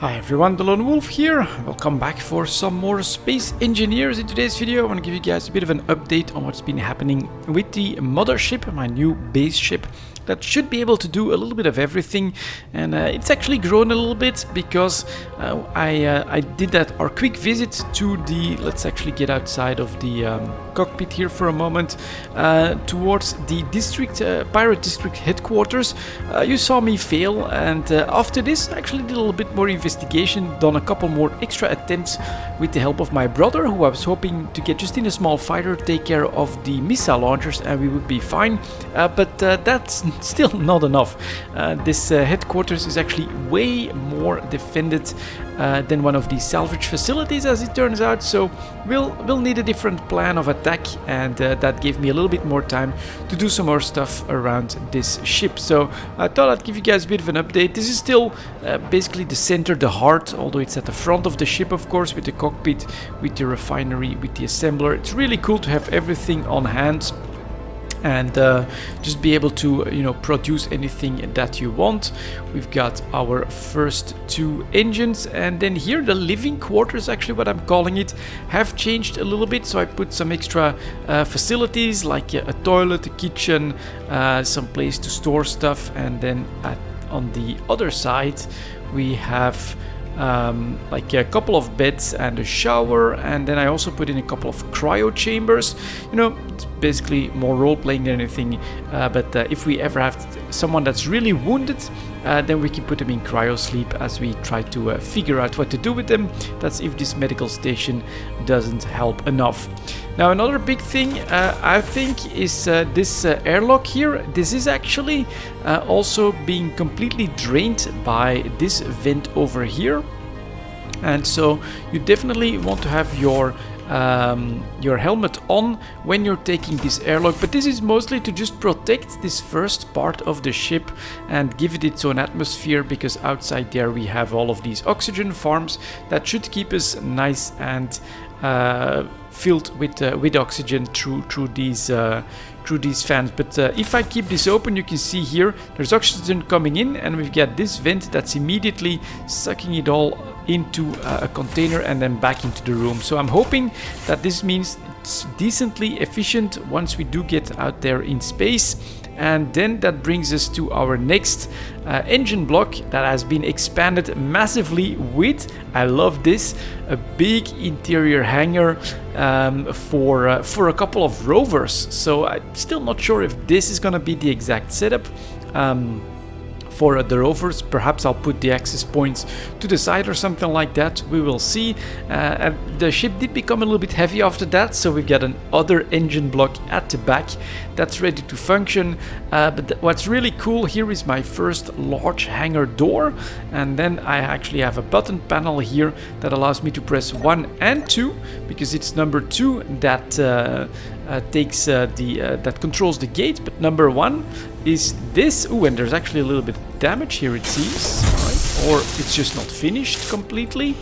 Hi everyone, delonewolf here. Welcome back for some more Space Engineers. In today's video I want to give you guys a bit of an update on what's been happening with the mothership, my new base ship that should be able to do a little bit of everything, and it's actually grown a little bit because I did our quick visit to the, let's actually get outside of the cockpit here for a moment, towards the district, pirate district headquarters. You saw me fail, and after this I actually did a little bit more investigation, done a couple more extra attempts with the help of my brother, who I was hoping to get just in a small fighter, take care of the missile launchers, and we would be fine, but that's still not enough. This headquarters is actually way more defended than one of these salvage facilities, as it turns out, so we'll need a different plan of attack, and that gave me a little bit more time to do some more stuff around this ship. So I thought I'd give you guys a bit of an update. This is still basically the center, the heart, although it's at the front of the ship, of course, with the cockpit, with the refinery, with the assembler. It's really cool to have everything on hand and just be able to, you know, produce anything that you want. We've got our first two engines, and then here the living quarters, actually what I'm calling it, have changed a little bit. So I put some extra facilities like a toilet, a kitchen, some place to store stuff, and then on the other side we have like a couple of beds and a shower, and then I also put in a couple of cryo chambers. You know, it's basically more role-playing than anything, but if we ever have someone that's really wounded, then we can put them in cryo sleep as we try to figure out what to do with them. That's if this medical station doesn't help enough. Now another big thing I think is this airlock here. This is actually also being completely drained by this vent over here, and so you definitely want to have your helmet on when you're taking this airlock, but this is mostly to just protect this first part of the ship and give it its own atmosphere, because outside there we have all of these oxygen farms that should keep us nice and filled with oxygen through these fans. But if I keep this open, you can see here there's oxygen coming in, and we've got this vent that's immediately sucking it all into a container and then back into the room. So I'm hoping that this means it's decently efficient once we do get out there in space. And then that brings us to our next engine block that has been expanded massively with, I love this, a big interior hangar for a couple of rovers. So I'm still not sure if this is going to be the exact setup for the rovers. Perhaps I'll put the access points to the side or something like that. We will see. And the ship did become a little bit heavy after that, so we've got another engine block at the back that's ready to function. But what's really cool here is my first large hangar door, and then I actually have a button panel here that allows me to press 1 and 2, because it's number 2 that that controls the gate, but number 1 is this. Ooh, and there's actually a little bit of damage here, it seems. All right. Or it's just not finished completely.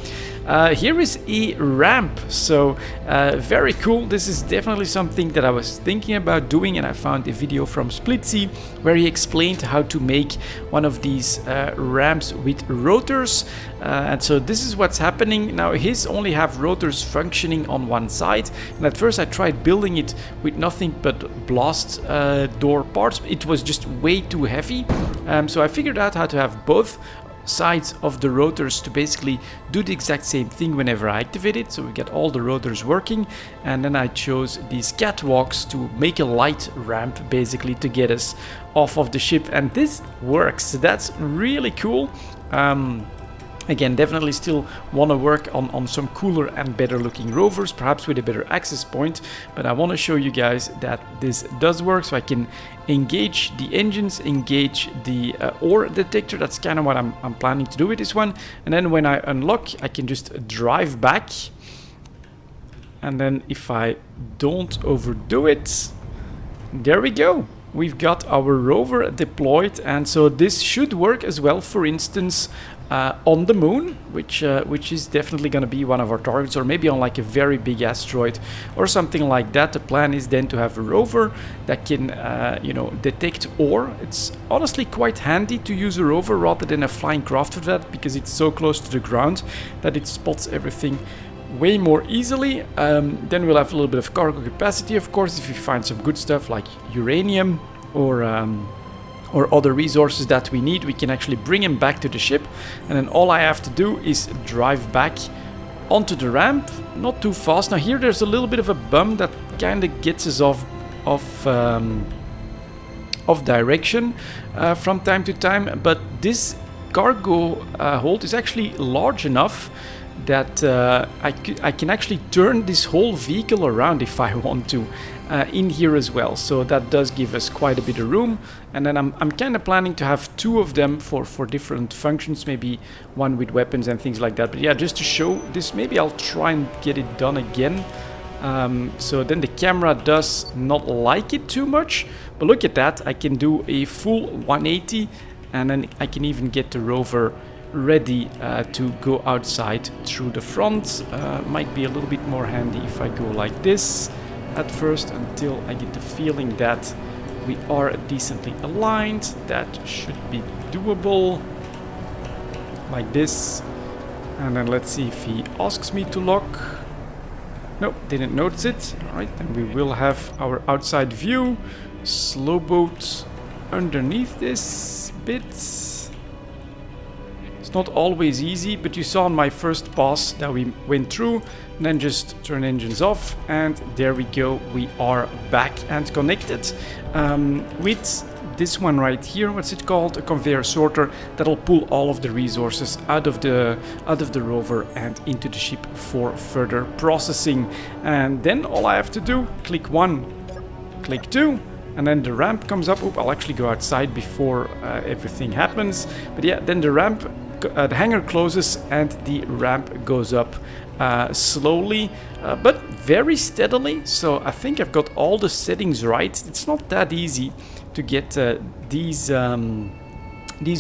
Here is a ramp, so very cool. This is definitely something that I was thinking about doing, and I found a video from Splitsy where he explained how to make one of these ramps with rotors, and so this is what's happening now. His only have rotors functioning on one side, and at first I tried building it with nothing but blast door parts. It was just way too heavy, so I figured out how to have both sides of the rotors to basically do the exact same thing whenever I activate it. So we get all the rotors working, and then I chose these catwalks to make a light ramp basically to get us off of the ship, and this works. So that's really cool. Again, definitely still want to work on some cooler and better looking rovers, perhaps with a better access point, but I want to show you guys that this does work. So I can engage the engines, engage the ore detector. That's kind of what I'm planning to do with this one, and then when I unlock, I can just drive back, and then if I don't overdo it, there we go. we've got our rover deployed, and so this should work as well, for instance, on the moon, which is definitely going to be one of our targets, or maybe on like a very big asteroid or something like that. The plan is then to have a rover that can detect ore. It's honestly quite handy to use a rover rather than a flying craft for that, because it's so close to the ground that it spots everything way more easily. Then we'll have a little bit of cargo capacity, of course, if you find some good stuff like uranium or other resources that we need. We can actually bring them back to the ship, and then all I have to do is drive back onto the ramp, not too fast. Now here there's a little bit of a bump that kind of gets us off direction from time to time, but this cargo hold is actually large enough that I can actually turn this whole vehicle around if I want to in here as well. So that does give us quite a bit of room. And then I'm kind of planning to have two of them for different functions, maybe one with weapons and things like that. But yeah, just to show this, maybe I'll try and get it done again. So then the camera does not like it too much, but look at that, I can do a full 180, and then I can even get the rover ready to go outside through the front. Might be a little bit more handy if I go like this at first, until I get the feeling that we are decently aligned. That should be doable, like this. And then let's see if he asks me to lock. Nope, didn't notice it. Alright, then we will have our outside view. Slow boat underneath this bit. It's not always easy, but you saw on my first pass that we went through, and then just turn engines off, and there we go, we are back and connected with this one right here. What's it called? A conveyor sorter that'll pull all of the resources out of the rover and into the ship for further processing. And then all I have to do, click 1, click 2, and then the ramp comes up. Oop, I'll actually go outside before everything happens. But yeah, then the ramp, the hangar closes and the ramp goes up slowly, but very steadily. So I think I've got all the settings right. It's not that easy to get these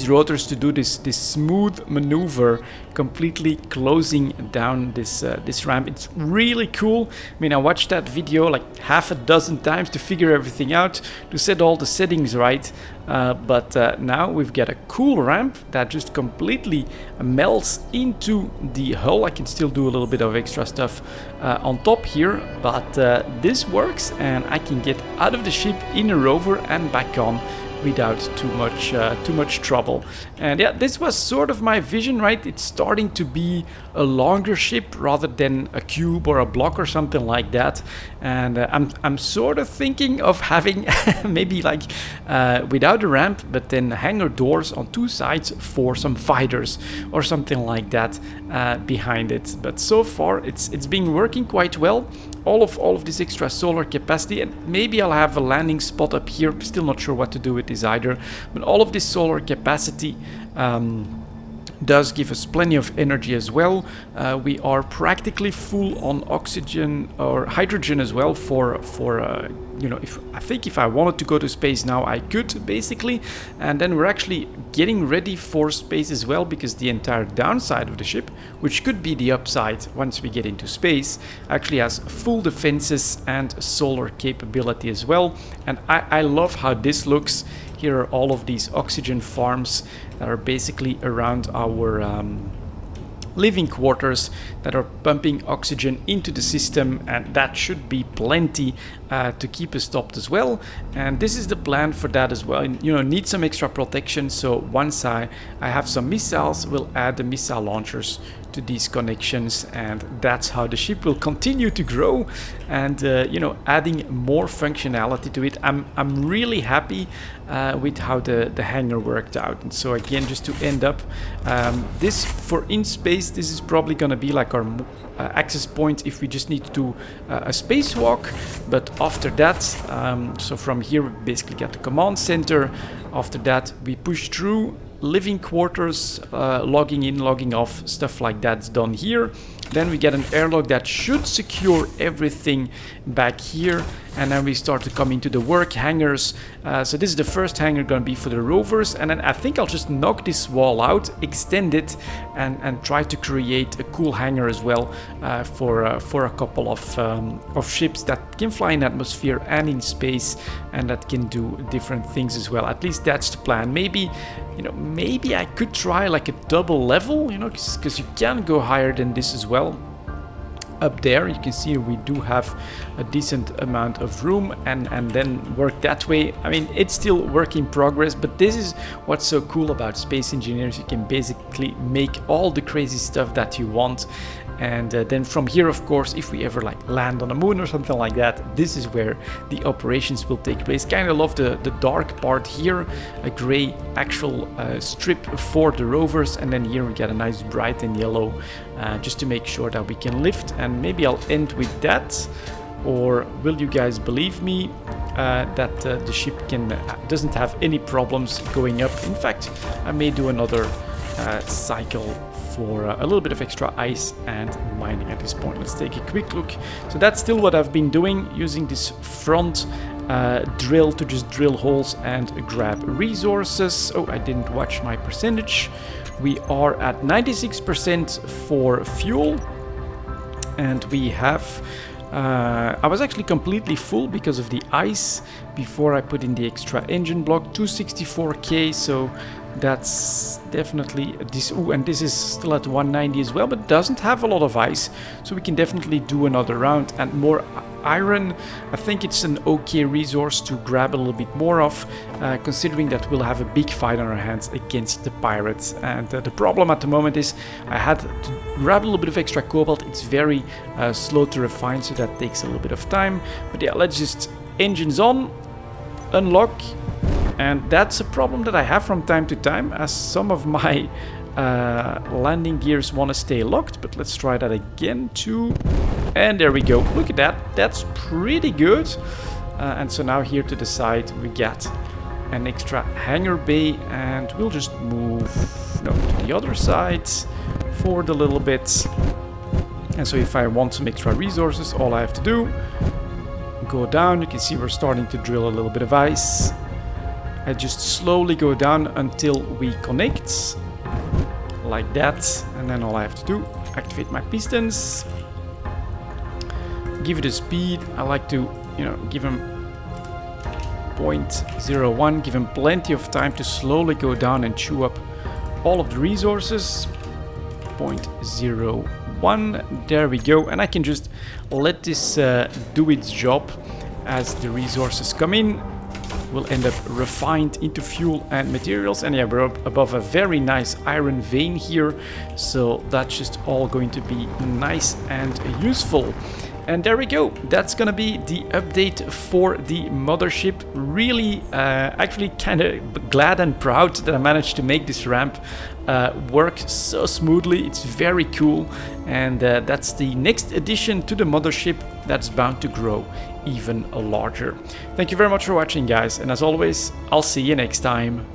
rotors to do this smooth maneuver, completely closing down this ramp. It's really cool. I mean, I watched that video like half a dozen times to figure everything out, to set all the settings right. But now we've got a cool ramp that just completely melts into the hull. I can still do a little bit of extra stuff on top here, but this works, and I can get out of the ship in a rover and back on without too much trouble. And yeah, this was sort of my vision, right? It's starting to be a longer ship rather than a cube or a block or something like that. And I'm sort of thinking of having maybe like without a ramp, but then hangar doors on two sides for some fighters or something like that behind it. But so far it's been working quite well. All of this extra solar capacity, and maybe I'll have a landing spot up here. Still not sure what to do with this either, but all of this solar capacity does give us plenty of energy as well. We are practically full on oxygen or hydrogen as well for if I wanted to go to space now, I could basically. And then we're actually getting ready for space as well, because the entire downside of the ship, which could be the upside once we get into space, actually has full defenses and solar capability as well. And I love how this looks. Here are all of these oxygen farms that are basically around our living quarters that are pumping oxygen into the system, and that should be plenty to keep us stopped as well. And this is the plan for that as well. And, need some extra protection. So once I have some missiles, we'll add the missile launchers to these connections, and that's how the ship will continue to grow, and adding more functionality to it. I'm really happy with how the hangar worked out. And so again, just to end up this for in space, this is probably gonna be like our access point if we just need to do a spacewalk. But after that, so from here we basically got the command center. After that we push through living quarters, logging in, logging off, stuff like that's done here. Then we get an airlock that should secure everything back here, and then we start to come into the work hangars. So this is the first hangar going to be for the rovers, and then I think I'll just knock this wall out, extend it, and try to create a cool hangar as well for a couple of ships that can fly in atmosphere and in space, and that can do different things as well. At least that's the plan. Maybe, you know, maybe I could try like a double level, you know, because you can go higher than this as well. Up there you can see we do have a decent amount of room, and then work that way. I mean, it's still work in progress, but this is what's so cool about space engineers. You can basically make all the crazy stuff that you want, and then from here, of course, if we ever like land on a moon or something like that, this is where the operations will take place. Kind of love the dark part here, a gray actual strip for the rovers, and then here we get a nice bright and yellow, just to make sure that we can lift. And maybe I'll end with that, or will you guys believe me that the ship doesn't have any problems going up? In fact, I may do another cycle for a little bit of extra ice and mining at this point. Let's take a quick look. So that's still what I've been doing, using this front drill to just drill holes and grab resources. Oh, I didn't watch my percentage. We are at 96% for fuel, and we have I was actually completely full because of the ice before I put in the extra engine block. 264k, so that's definitely this. Ooh, and this is still at 190 as well, but doesn't have a lot of ice, so we can definitely do another round. And more iron, I think it's an okay resource to grab a little bit more of, considering that we'll have a big fight on our hands against the pirates. And the problem at the moment is I had to grab a little bit of extra cobalt. It's very slow to refine, so that takes a little bit of time. But yeah, let's just engines on, unlock. And that's a problem that I have from time to time, as some of my landing gears want to stay locked. But let's try that again too. And there we go. Look at that. That's pretty good. And so now here to the side we get an extra hangar bay, and we'll just move to the other side forward a little bit. And so if I want some extra resources, all I have to do, go down. You can see we're starting to drill a little bit of ice. I just slowly go down until we connect, like that, and then all I have to do, activate my pistons, give it a speed. I like to, you know, give him 0.01, give him plenty of time to slowly go down and chew up all of the resources. 0.01, there we go, and I can just let this do its job as the resources come in. Will end up refined into fuel and materials, and yeah, we're up above a very nice iron vein here, so that's just all going to be nice and useful. And there we go. That's gonna be the update for the mothership. Really, actually kind of glad and proud that I managed to make this ramp work so smoothly. It's very cool, and that's the next addition to the mothership that's bound to grow even larger. Thank you very much for watching, guys, and as always, I'll see you next time.